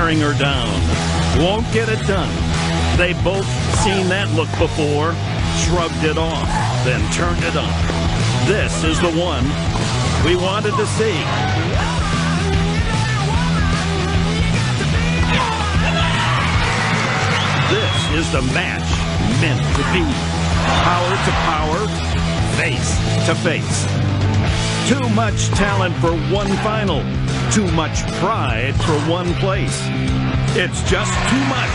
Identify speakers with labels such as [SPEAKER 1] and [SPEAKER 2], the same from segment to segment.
[SPEAKER 1] staring her down. Won't get it done. They both seen that look before, shrugged it off, then turned it on. This is the one we wanted to see. This is the match meant to be. Power to power, face to face. Too much talent for one final. Too much pride for one place. It's just too much.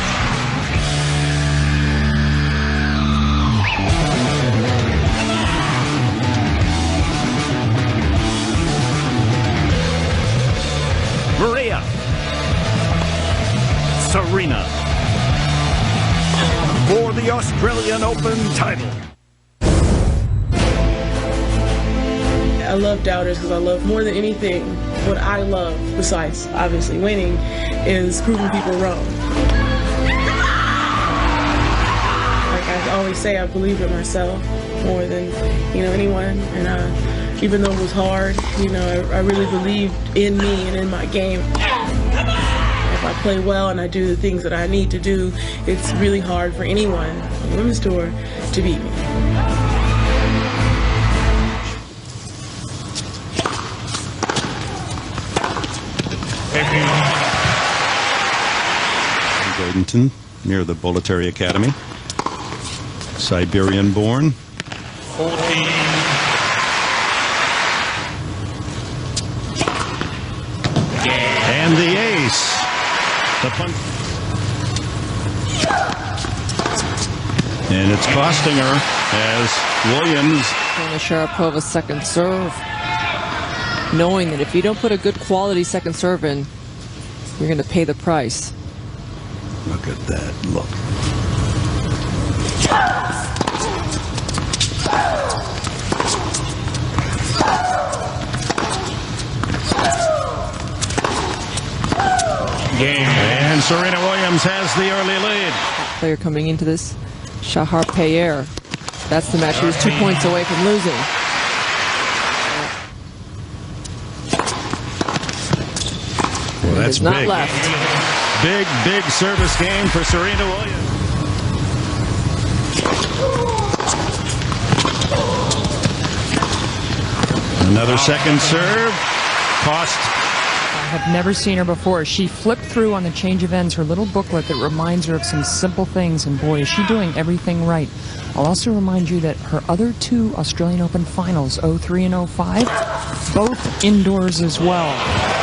[SPEAKER 1] Maria. Serena. For the Australian Open title.
[SPEAKER 2] I love doubters because I love more than anything. What I love, besides obviously winning, is proving people wrong. Like I always say, I believe in myself more than anyone. And even though it was hard, I really believed in me and in my game. If I play well and I do the things that I need to do, it's really hard for anyone on the women's tour to beat me.
[SPEAKER 1] Bradenton, near the Bolletary Academy. Siberian-born.
[SPEAKER 3] 14.
[SPEAKER 1] And the ace. The punt. And it's costing her as Williams.
[SPEAKER 4] On the Sharapova second serve. Knowing that if you don't put a good quality second serve in, you're going to pay the price.
[SPEAKER 1] Look at that. Look.
[SPEAKER 3] Game.
[SPEAKER 1] And Serena Williams has the early lead.
[SPEAKER 4] Player coming into this, Sharapova. That's the match. He was 2 points away from losing.
[SPEAKER 1] Well, that's
[SPEAKER 4] not
[SPEAKER 1] big.
[SPEAKER 4] Left.
[SPEAKER 1] Big service game for Serena Williams. Another second serve. Cost.
[SPEAKER 5] I have never seen her before. She flipped through on the change of ends her little booklet that reminds her of some simple things, and boy, is she doing everything right. I'll also remind you that her other two Australian Open finals, 03 and 05, both indoors as well.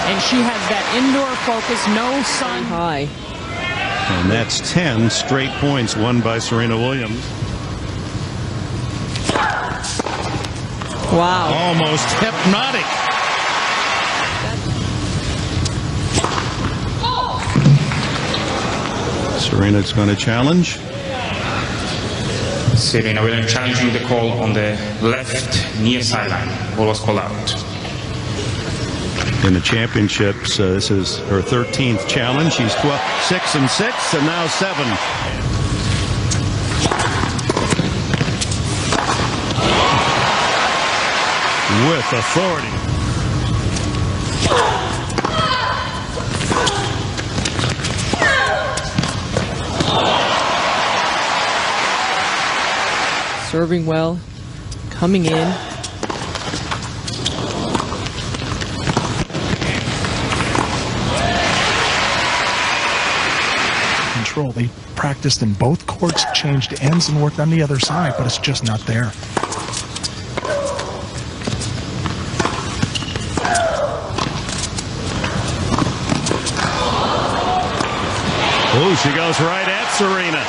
[SPEAKER 5] And she has that indoor focus, no sun.
[SPEAKER 4] High.
[SPEAKER 1] And that's 10 straight points won by Serena Williams.
[SPEAKER 4] Wow.
[SPEAKER 1] Almost hypnotic. Serena's going to challenge.
[SPEAKER 3] Serena Williams challenging the call on the left near sideline. Ball was called out.
[SPEAKER 1] In the championships, this is her 13th challenge. She's 6 and 6, and now 7. With authority.
[SPEAKER 4] Serving well, coming in.
[SPEAKER 6] Control. They practiced in both courts, changed ends, and worked on the other side, but it's just not there.
[SPEAKER 1] Oh, she goes right at Serena.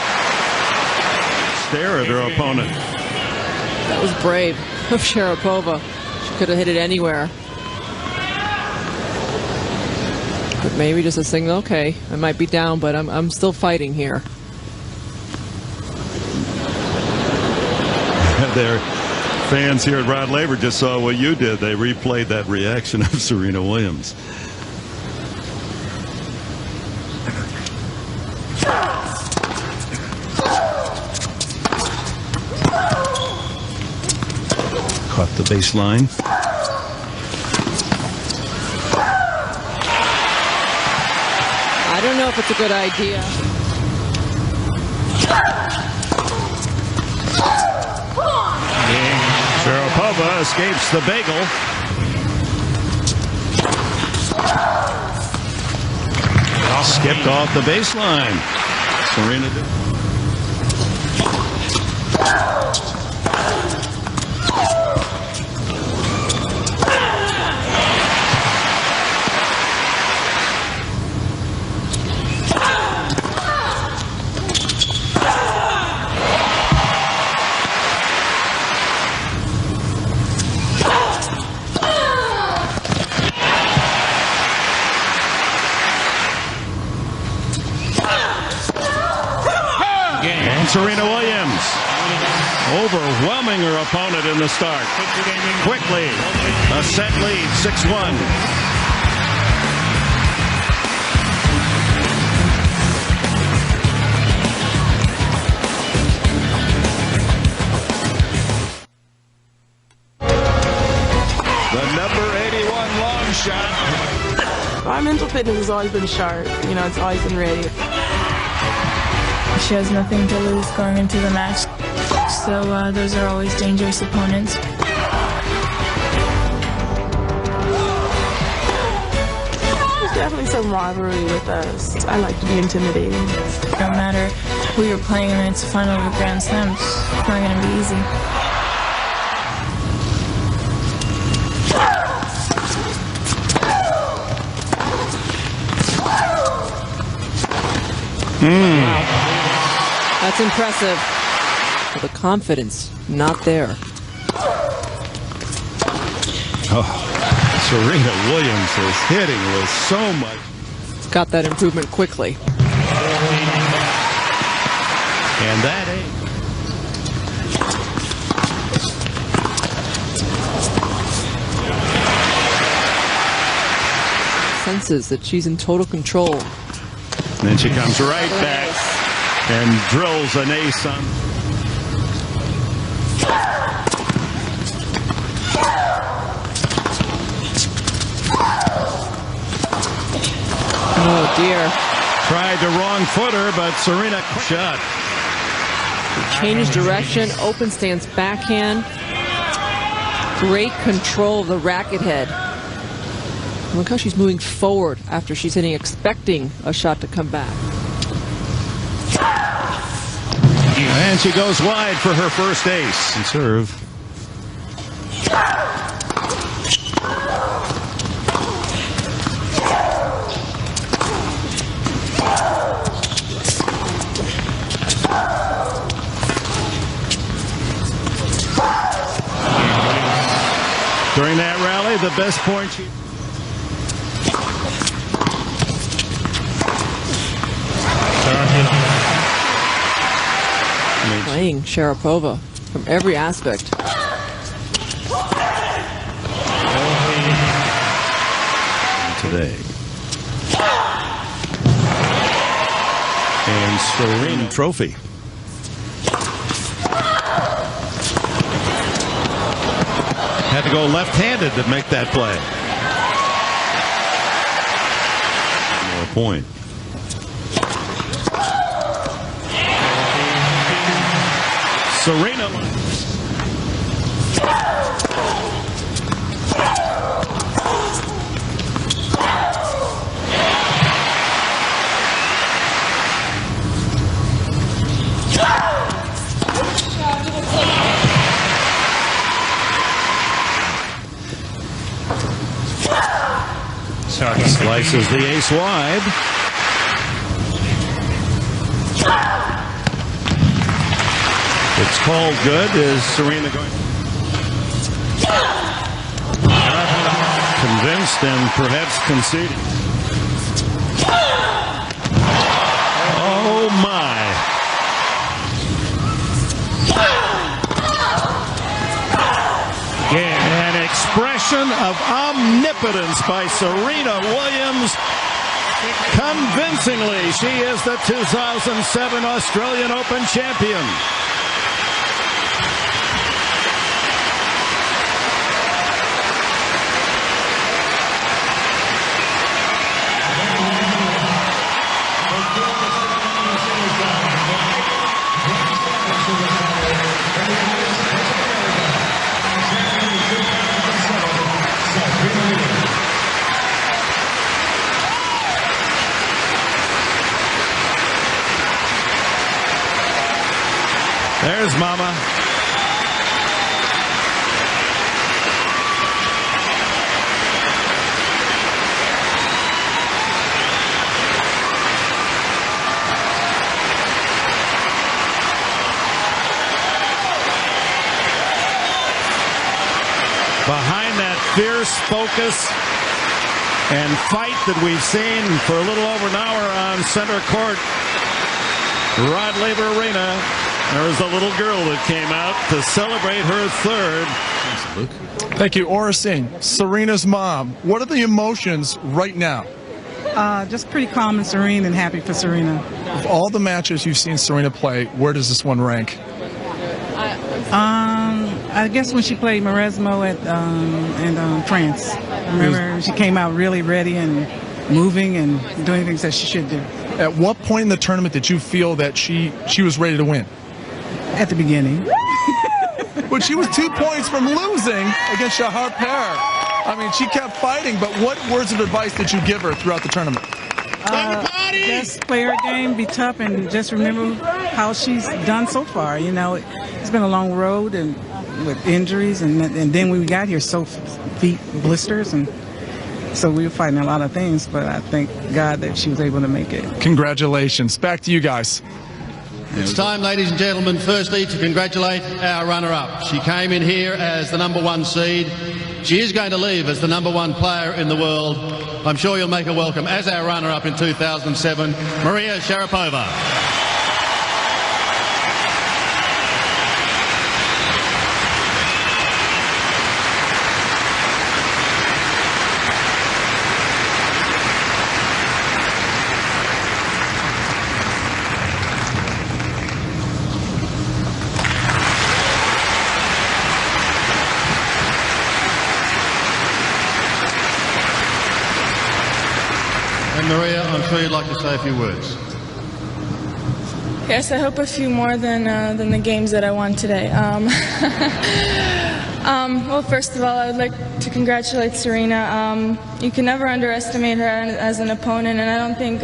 [SPEAKER 1] Stare at her opponent.
[SPEAKER 4] That was brave of Sharapova. She could have hit it anywhere. But maybe just a signal, okay, I might be down, but I'm still fighting here.
[SPEAKER 1] Their fans here at Rod Laver just saw what you did. They replayed that reaction of Serena Williams. Caught the baseline.
[SPEAKER 4] I don't know if it's a good idea.
[SPEAKER 1] Sharapova escapes the bagel. Skipped off the baseline. Serena did. Serena Williams overwhelming her opponent in the start. Quickly, a set lead, 6-1. The number 81 long shot.
[SPEAKER 2] My mental fitness has always been sharp. You know, it's always been ready.
[SPEAKER 7] She has nothing to lose going into the match, so those are always dangerous opponents.
[SPEAKER 2] There's definitely some rivalry with us. I like to be intimidating.
[SPEAKER 7] No matter who you're playing in, it's the final of a Grand Slam. It's not going to be easy.
[SPEAKER 4] Wow. That's impressive. But the confidence, not there.
[SPEAKER 1] Oh, Serena Williams is hitting with so much.
[SPEAKER 4] Got that improvement quickly.
[SPEAKER 1] And that
[SPEAKER 4] Senses that she's in total control.
[SPEAKER 1] And then she comes right back and drills an ace on.
[SPEAKER 4] Oh, dear.
[SPEAKER 1] Tried the wrong footer, but Serena shot.
[SPEAKER 4] Changed direction, open stance backhand. Great control of the racket head. Look how she's moving forward after she's hitting, expecting a shot to come back.
[SPEAKER 1] And she goes wide for her first ace. And serve. During that rally, the best point she...
[SPEAKER 4] Playing Sharapova from every aspect.
[SPEAKER 1] Today. And Serena trophy. Had to go left-handed to make that play. More point. Serena. Slices the ace wide. It's called good. Is Serena going? Convinced and perhaps conceding. Oh my. An expression of omnipotence by Serena Williams. Convincingly, she is the 2007 Australian Open champion. behind that fierce focus and fight that we've seen for a little over an hour on center court, Rod Laver Arena, there was a little girl that came out to celebrate her third.
[SPEAKER 6] Thank you, Aura Singh, Serena's mom. What are the emotions right now?
[SPEAKER 8] Just pretty calm and serene and happy for Serena.
[SPEAKER 6] Of all the matches you've seen Serena play, where does this one rank?
[SPEAKER 8] I guess when she played Maresmo at in France. Remember, she came out really ready and moving and doing things that she should do.
[SPEAKER 6] At what point in the tournament did you feel that she was ready to win?
[SPEAKER 8] At the beginning.
[SPEAKER 6] But she was 2 points from losing against Sharapova. I mean, she kept fighting, but what words of advice did you give her throughout the tournament?
[SPEAKER 8] Just play her game, be tough, and just remember how she's done so far. You know, it's been a long road and with injuries, and then when we got here, feet blisters, and so we were fighting a lot of things, but I thank God that she was able to make it.
[SPEAKER 6] Congratulations. Back to you guys.
[SPEAKER 9] It's time, ladies and gentlemen, firstly to congratulate our runner-up. She came in here as the #1 seed. She is going to leave as the #1 player in the world. I'm sure you'll make her welcome as our runner-up in 2007, Maria Sharapova. Maria, I'm sure you'd like to say a few words.
[SPEAKER 7] Yes, I hope a few more than the games that I won today. Well, first of all, I would like to congratulate Serena. You can never underestimate her as an opponent, and I don't think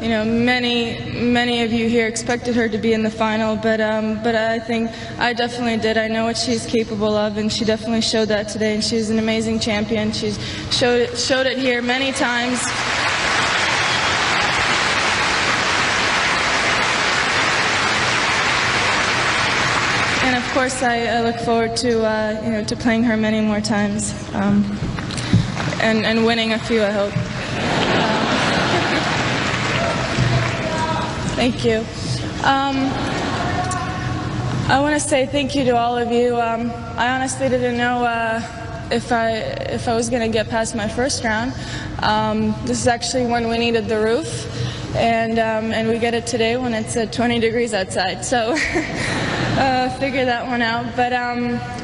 [SPEAKER 7] you know, many of you here expected her to be in the final, but I think I definitely did. I know what she's capable of, and she definitely showed that today. And she's an amazing champion. She's showed it here many times. And of course, I look forward to you know, to playing her many more times, and winning a few, I hope. Thank you. I want to say thank you to all of you. I honestly didn't know if I was going to get past my first round. This is actually when we needed the roof, and we get it today when it's 20 degrees outside. So. Figure that one out, but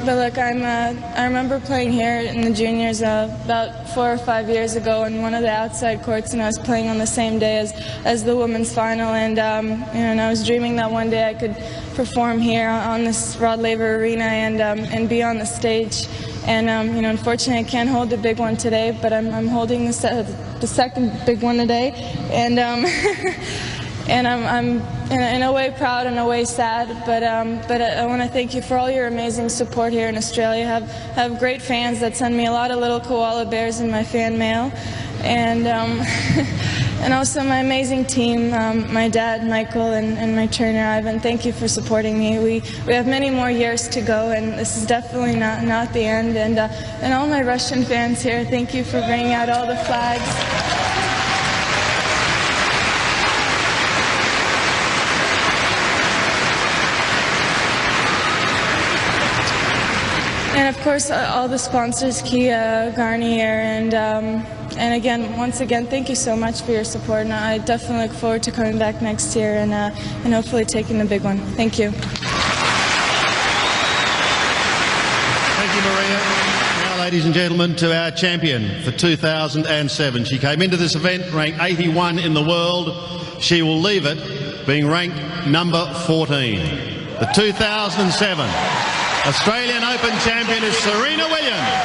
[SPEAKER 7] look, I remember playing here in the juniors about 4 or 5 years ago in one of the outside courts, and I was playing on the same day as the women's final, and you know, and I was dreaming that one day I could perform here on this Rod Laver Arena and be on the stage. And you know, unfortunately, I can't hold the big one today, but I'm holding the second big one today, and and I'm in a way proud and in a way sad, but I want to thank you for all your amazing support here in Australia. Have great fans that send me a lot of little koala bears in my fan mail, and and also my amazing team, my dad Michael and my trainer Ivan. Thank you for supporting me. We have many more years to go, and this is definitely not the end. And all my Russian fans here, thank you for bringing out all the flags. And of course, all the sponsors, Kia, Garnier, and again, once again, thank you so much for your support. And I definitely look forward to coming back next year and hopefully taking the big one. Thank you.
[SPEAKER 9] Thank you, Maria. Now, ladies and gentlemen, to our champion for 2007. She came into this event ranked 81 in the world. She will leave it being ranked number 14. The 2007 Australian Open champion is Serena Williams.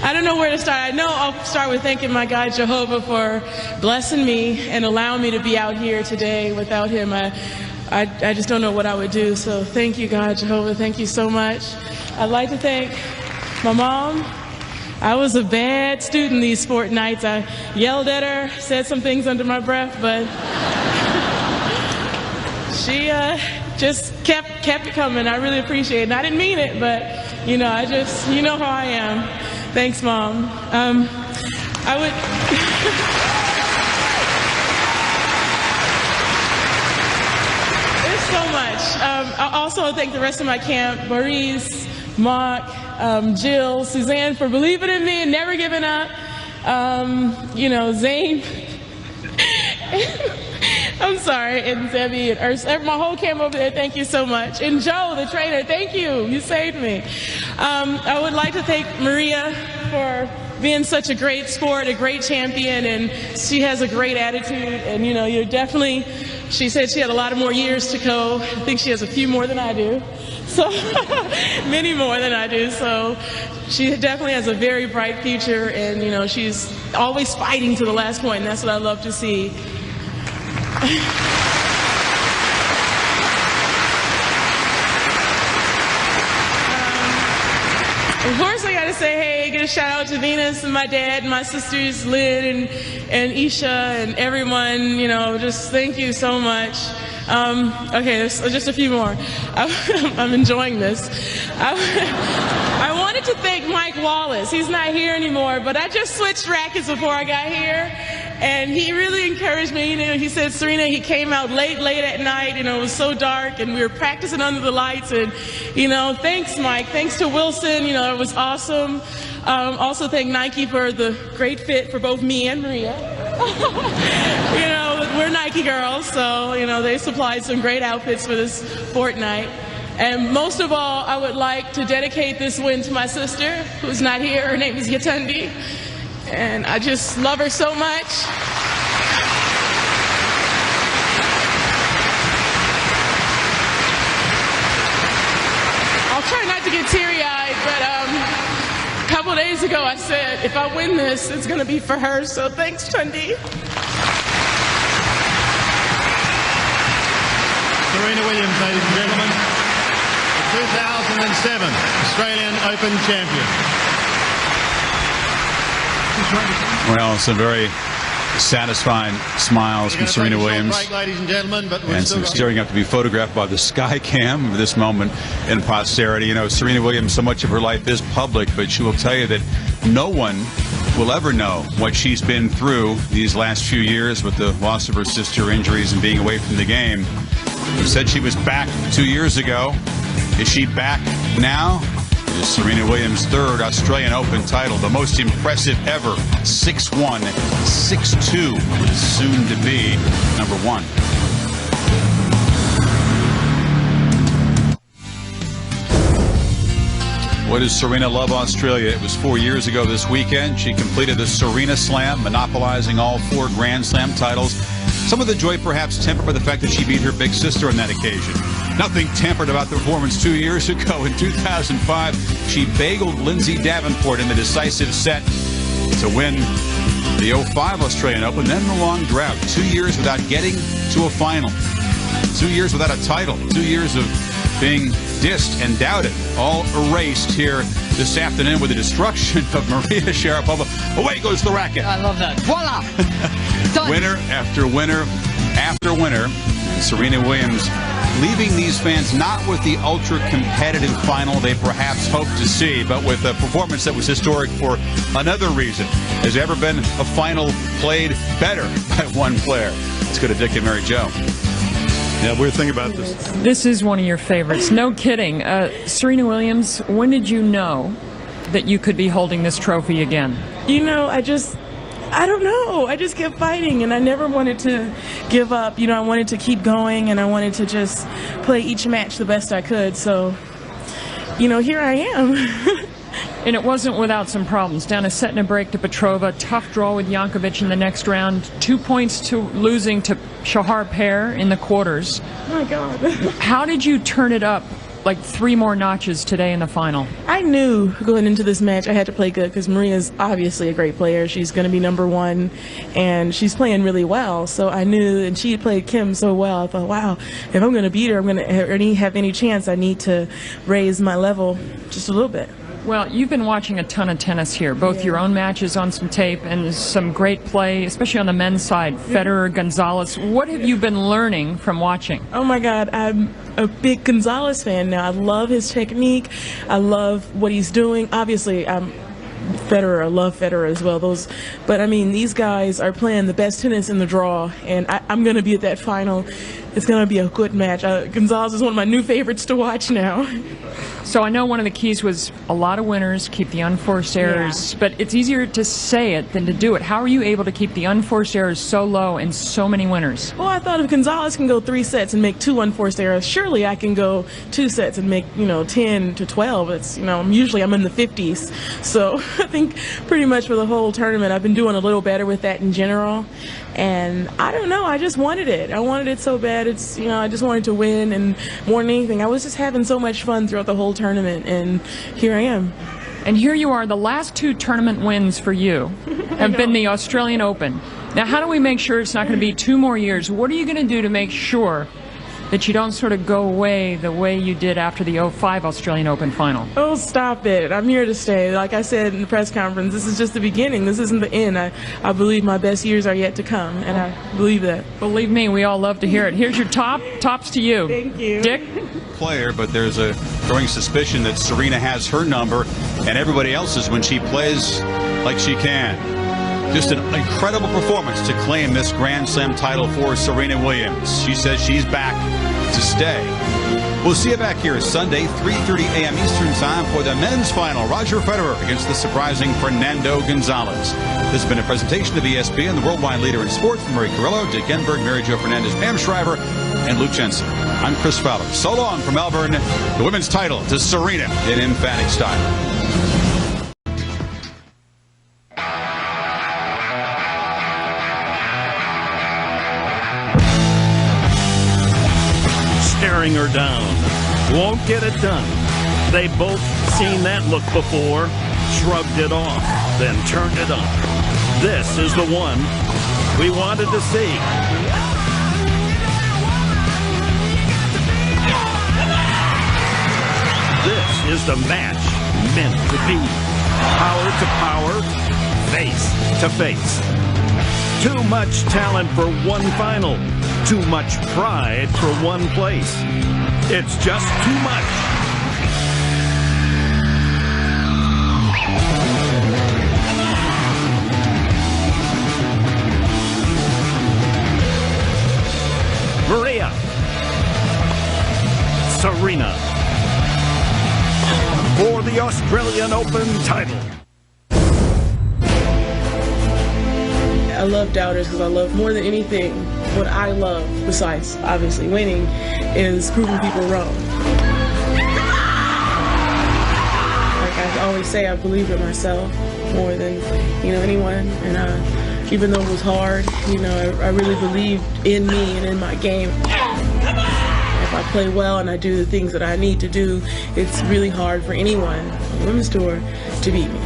[SPEAKER 2] I don't know know where to start. I know I'll start with thanking my God, Jehovah, for blessing me and allowing me to be out here today. Without him, I just don't know what I would do. So thank you, God, Jehovah. Thank you so much. I'd like to thank my mom. I was a bad student these sport nights. I yelled at her, said some things under my breath, but she just kept it coming. I really appreciate it. And I didn't mean it, but you know, you know how I am. Thanks, Mom. I would. There's so much. I also thank the rest of my camp, Maurice, Mark, Jill, Suzanne, for believing in me and never giving up. You know, Zane. I'm sorry, and Zebby and Urs, my whole camp over there, thank you so much. And Joe, the trainer, thank you. You saved me. I would like to thank Maria for being such a great sport, a great champion, and she has a great attitude. And, you know, you're definitely, she said she had a lot of more years to go. I think she has a few more than I do. So, many more than I do. So, she definitely has a very bright future, and, you know, she's always fighting to the last point, and that's what I love to see. Of course, I got to say, hey, get a shout out to Venus and my dad and my sisters, Lynn and Isha and everyone. You know, just thank you so much. Okay, there's just a few more. I'm enjoying this. I wanted to thank Mike Wallace. He's not here anymore, but I just switched rackets before I got here. And he really encouraged me. You know, he said, Serena, he came out late at night. You know, it was so dark, and we were practicing under the lights. And, you know, thanks, Mike. Thanks to Wilson. You know, it was awesome. Also thank Nike for the great fit for both me and Maria. You know, we're Nike girls, so, you know, they supplied some great outfits for this fortnight. And most of all, I would like to dedicate this win to my sister, who's not here. Her name is Yatundi. And I just love her so much. I'll try not to get teary-eyed, but a couple of days ago I said, if I win this, it's going to be for her. So thanks, Tundi.
[SPEAKER 9] Serena Williams, ladies and gentlemen, the 2007 Australian Open champion.
[SPEAKER 10] Well, some very satisfying smiles from Serena Williams,
[SPEAKER 9] break, ladies and gentlemen, but
[SPEAKER 10] and some staring up to be photographed by the sky cam of this moment in posterity. You know, Serena Williams, so much of her life is public, but she will tell you that no one will ever know what she's been through these last few years with the loss of her sister, injuries, and being away from the game. She said she was back 2 years ago. Is she back now? Is Serena Williams' third Australian Open title, the most impressive ever, 6-1, 6-2, soon to be number one. What does Serena love Australia? It was 4 years ago this weekend. She completed the Serena Slam, monopolizing all 4 Grand Slam titles. Some of the joy perhaps tempered by the fact that she beat her big sister on that occasion. Nothing tempered about the performance 2 years ago. In 2005, she bageled Lindsay Davenport in the decisive set to win the 05 Australian Open, then the long drought. 2 years without getting to a final. 2 years without a title. 2 years of being dissed and doubted. All erased here this afternoon with the destruction of Maria Sharapova. Away goes the racket.
[SPEAKER 5] I love that. Voila! Done.
[SPEAKER 10] Winner after winner after winner. And Serena Williams leaving these fans not with the ultra-competitive final they perhaps hoped to see, but with a performance that was historic for another reason. Has there ever been a final played better by one player? Let's go to Dick and Mary Jo.
[SPEAKER 11] Yeah, weird thing about this.
[SPEAKER 5] This is one of your favorites. No kidding. Serena Williams, when did you know that you could be holding this trophy again?
[SPEAKER 2] You know, I don't know. I just kept fighting, and I never wanted to give up. You know, I wanted to keep going, and I wanted to just play each match the best I could. So, you know, here I am.
[SPEAKER 5] And it wasn't without some problems. Down a set and a break to Petrova, tough draw with Jankovic in the next round, 2 points to losing to Sharapova in the quarters.
[SPEAKER 2] Oh my God.
[SPEAKER 5] How did you turn it up like 3 more notches today in the final?
[SPEAKER 2] I knew going into this match I had to play good because Maria's obviously a great player. She's going to be #1, and she's playing really well. So I knew, and she played Kim so well. I thought, wow, if I'm going to beat her, I'm going to have any chance, I need to raise my level just a little bit.
[SPEAKER 5] Well, you've been watching a ton of tennis here, both your own matches on some tape and some great play, especially on the men's side, Federer, Gonzalez. What have you been learning from watching?
[SPEAKER 2] Oh my God, I'm a big Gonzalez fan now. I love his technique. I love what he's doing. Obviously, I'm Federer. I love Federer as well. But I mean, these guys are playing the best tennis in the draw, and I'm going to be at that final. It's going to be a good match. Gonzalez is one of my new favorites to watch now.
[SPEAKER 5] So I know one of the keys was a lot of winners, keep the unforced errors, but it's easier to say it than to do it. How are you able to keep the unforced errors so low and so many winners?
[SPEAKER 2] Well, I thought if Gonzalez can go 3 sets and make 2 unforced errors, surely I can go 2 sets and make, 10 to 12. It's, usually I'm in the 50s. So I think pretty much for the whole tournament, I've been doing a little better with that in general. And I don't know, I just wanted it. I wanted it so bad. It's, I just wanted to win, and more than anything, I was just having so much fun throughout the whole tournament, and here I am.
[SPEAKER 5] And here you are. The last 2 tournament wins for you have been the Australian Open. Now, how do we make sure it's not going to be 2 more years? What are you going to do to make sure that you don't sort of go away the way you did after the 2005 Australian Open final?
[SPEAKER 2] Oh, stop it. I'm here to stay. Like I said in the press conference, this is just the beginning. This isn't the end. I believe my best years are yet to come, and I believe that.
[SPEAKER 5] Believe me, we all love to hear it. Here's your tops to you.
[SPEAKER 2] Thank you.
[SPEAKER 5] Dick?
[SPEAKER 10] Player, but there's a growing suspicion that Serena has her number and everybody else's when she plays like she can. Just an incredible performance to claim this Grand Slam title for Serena Williams. She says she's back to stay. We'll see you back here Sunday, 3:30 a.m. Eastern Time for the men's final. Roger Federer against the surprising Fernando Gonzalez. This has been a presentation of ESPN, the worldwide leader in sports. From Marie Carrillo, Dick Enberg, Mary Jo Fernandez, Pam Shriver, and Luke Jensen. I'm Chris Fowler. So long from Melbourne. The women's title to Serena in emphatic style.
[SPEAKER 1] Staring her down. Won't get it done. They both seen that look before, shrugged it off, then turned it on. This is the one we wanted to see. This is the match meant to be. Power to power, face to face. Too much talent for one final. Too much pride for one place. It's just too much. Maria. Serena. For the Australian Open title.
[SPEAKER 2] I love doubters because I love more than anything. What I love, besides obviously winning, is proving people wrong. Like I always say, I believe in myself more than anyone. And even though it was hard, I really believed in me and in my game. If I play well and I do the things that I need to do, it's really hard for anyone on the women's tour to beat me.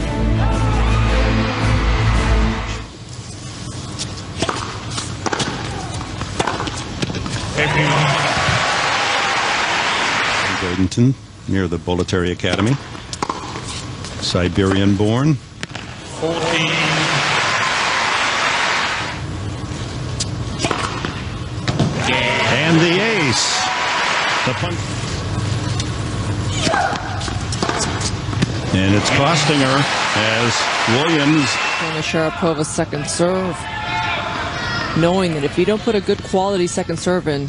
[SPEAKER 11] Bradenton, near the Bolletary Academy. Siberian born.
[SPEAKER 3] 14.
[SPEAKER 11] And the ace. The punch. And it's costing her as Williams.
[SPEAKER 4] On the Sharapova second serve. Knowing that if you don't put a good quality second serve in,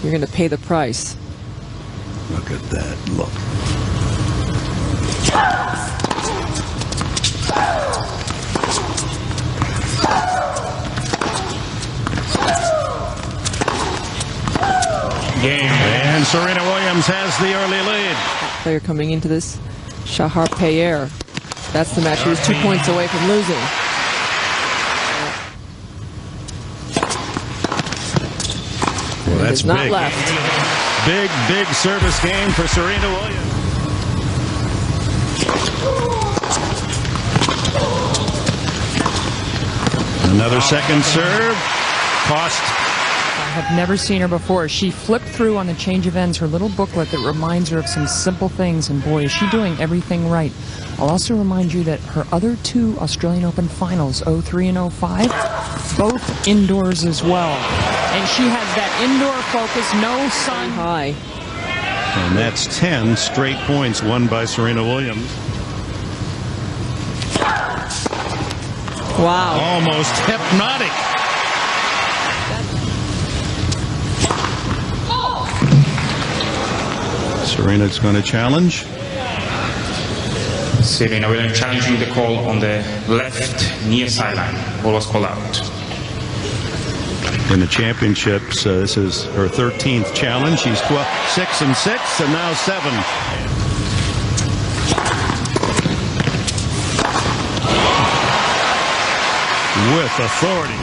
[SPEAKER 4] you're going to pay the price.
[SPEAKER 11] Look at that. Look.
[SPEAKER 10] Game.
[SPEAKER 11] And Serena Williams has the early lead.
[SPEAKER 4] That player coming into this, Sharapova. That's the match. He was 2 points away from losing.
[SPEAKER 11] Well, that's
[SPEAKER 4] not
[SPEAKER 11] big.
[SPEAKER 4] left.
[SPEAKER 11] Big service game for Serena Williams. Another second serve. Cost.
[SPEAKER 5] I have never seen her before. She flipped through on the change of ends her little booklet that reminds her of some simple things, and boy, is she doing everything right. I'll also remind you that her other two Australian Open finals, 03 and 05, both indoors as well. And she has that indoor focus, no sun.
[SPEAKER 4] High.
[SPEAKER 11] And that's 10 straight points won by Serena Williams.
[SPEAKER 4] Wow.
[SPEAKER 11] Almost hypnotic. Serena's going to challenge.
[SPEAKER 3] Serena Williams challenging the call on the left near sideline. Ball was called out.
[SPEAKER 11] In the championships, this is her 13th challenge. She's 6-6, and now 7. With authority.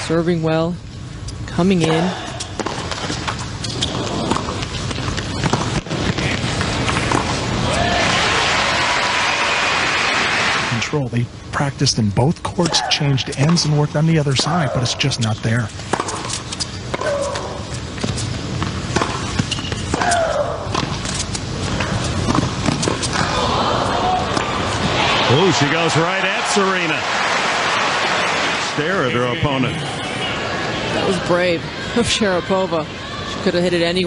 [SPEAKER 4] Serving well, coming in.
[SPEAKER 12] Control. They practiced in both courts, changed ends, and worked on the other side, but it's just not there.
[SPEAKER 11] Oh, she goes right at Serena. Stare at her opponent.
[SPEAKER 4] That was brave of Sharapova. She could have hit it anyway.